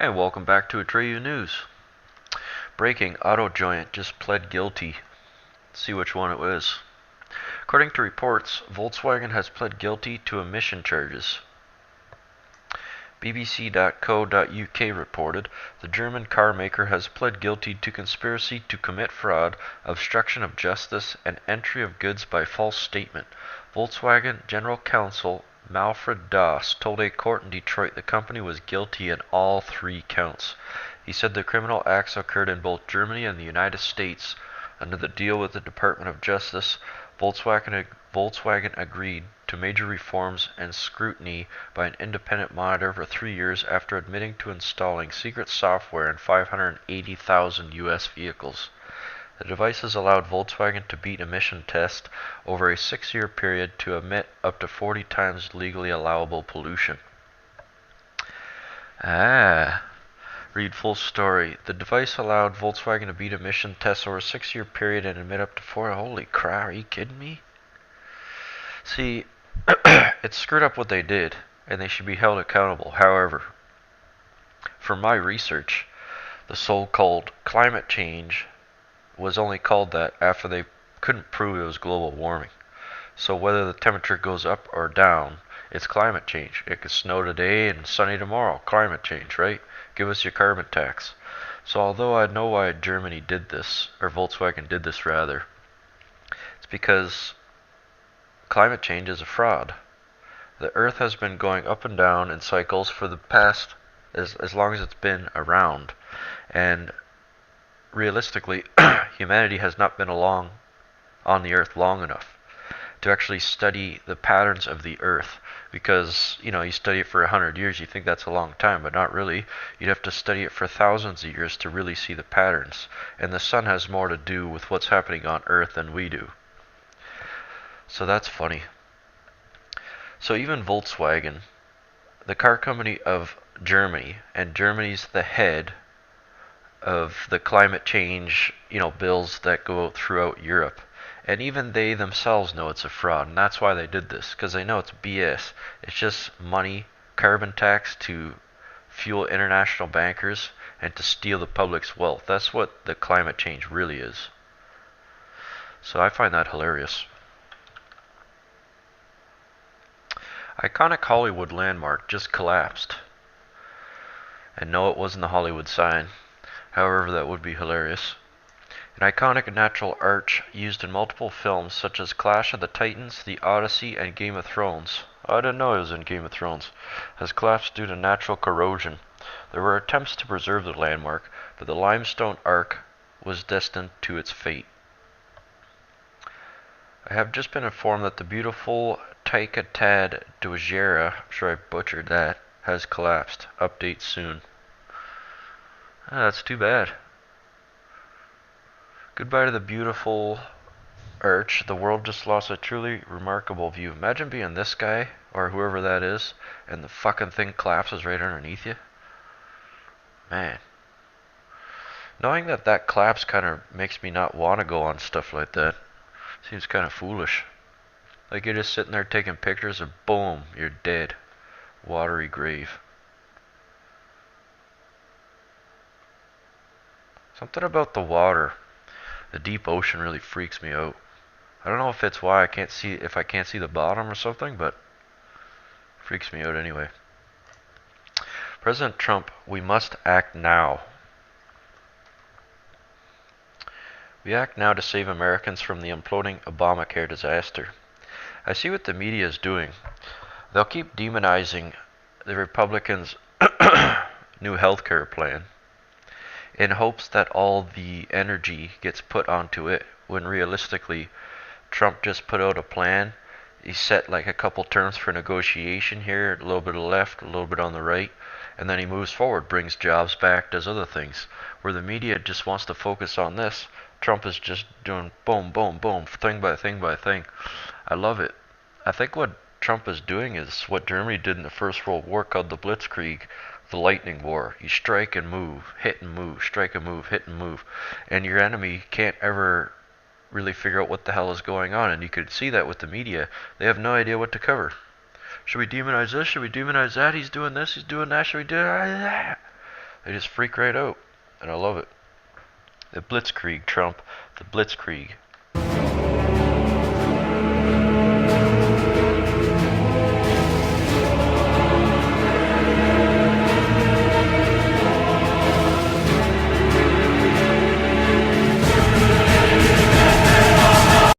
And welcome back to Atreyu News. Breaking, Auto Giant just pled guilty. Let's see which one it was. According to reports, Volkswagen has pled guilty to emission charges. BBC.co.uk reported the German car maker has pled guilty to conspiracy to commit fraud, obstruction of justice, and entry of goods by false statement. Volkswagen General Counsel Malfred Doss told a court in Detroit the company was guilty in all three counts. He said the criminal acts occurred in both Germany and the United States. Under the deal with the Department of Justice, Volkswagen agreed to major reforms and scrutiny by an independent monitor for 3 years after admitting to installing secret software in 580,000 U.S. vehicles. The devices allowed Volkswagen to beat emission tests over a 6-year period to emit up to 40 times legally allowable pollution. Read full story. The device allowed Volkswagen to beat emission tests over a 6-year period and emit up to 4. Holy crap, are you kidding me? See, it's screwed up what they did, and they should be held accountable. However, from my research, the so-called climate change was only called that after they couldn't prove it was global warming. So whether the temperature goes up or down, it's climate change. It could snow today and sunny tomorrow. Climate change, right? Give us your carbon tax. So although I know why Germany did this, or Volkswagen did this rather, it's because climate change is a fraud. The Earth has been going up and down in cycles for the past, as long as it's been around. And realistically, humanity has not been along on the Earth long enough to actually study the patterns of the Earth. Because, you study it for 100 years, you think that's a long time, but not really. You'd have to study it for thousands of years to really see the patterns. And the sun has more to do with what's happening on Earth than we do. So that's funny. So even Volkswagen, the car company of Germany, and Germany's the head of the climate change, bills that go out throughout Europe. And even they themselves know it's a fraud, and that's why they did this, because they know it's BS. It's just money, carbon tax to fuel international bankers, and to steal the public's wealth. That's what the climate change really is. So I find that hilarious. Iconic Hollywood landmark just collapsed. And no, it wasn't the Hollywood sign. However, that would be hilarious. An iconic natural arch used in multiple films such as Clash of the Titans, The Odyssey, and Game of Thrones. I didn't know it was in Game of Thrones. Has collapsed due to natural corrosion. There were attempts to preserve the landmark, but the limestone arch was destined to its fate. I have just been informed that the beautiful Taikatad Dojera, I'm sure I butchered that, has collapsed. Update soon. That's too bad. Goodbye to the beautiful arch. The world just lost a truly remarkable view. Imagine being this guy, or whoever that is, and the fucking thing collapses right underneath you. Man. Knowing that collapse kind of makes me not want to go on stuff like that. Seems kind of foolish. Like you're just sitting there taking pictures and boom, you're dead. Watery grave. Something about the water, the deep ocean, really freaks me out. I don't know if it's why I can't see the bottom or something, but it freaks me out anyway. President Trump, we must act now. We act now to save Americans from the imploding Obamacare disaster. I see what the media is doing. They'll keep demonizing the Republicans' new healthcare plan in hopes that all the energy gets put onto it, when realistically Trump just put out a plan. He set like a couple terms for negotiation here, a little bit of left, a little bit on the right, and then he moves forward, brings jobs back, does other things. Where the media just wants to focus on this, Trump is just doing boom, boom, boom, thing by thing by thing. I love it. I think what Trump is doing is what Germany did in the First World War, called the Blitzkrieg, the lightning war. You strike and move, hit and move, strike and move, hit and move. And your enemy can't ever really figure out what the hell is going on. And you could see that with the media. They have no idea what to cover. Should we demonize this? Should we demonize that? He's doing this, he's doing that. Should we do that? They just freak right out, and I love it. The Blitzkrieg, Trump. The Blitzkrieg.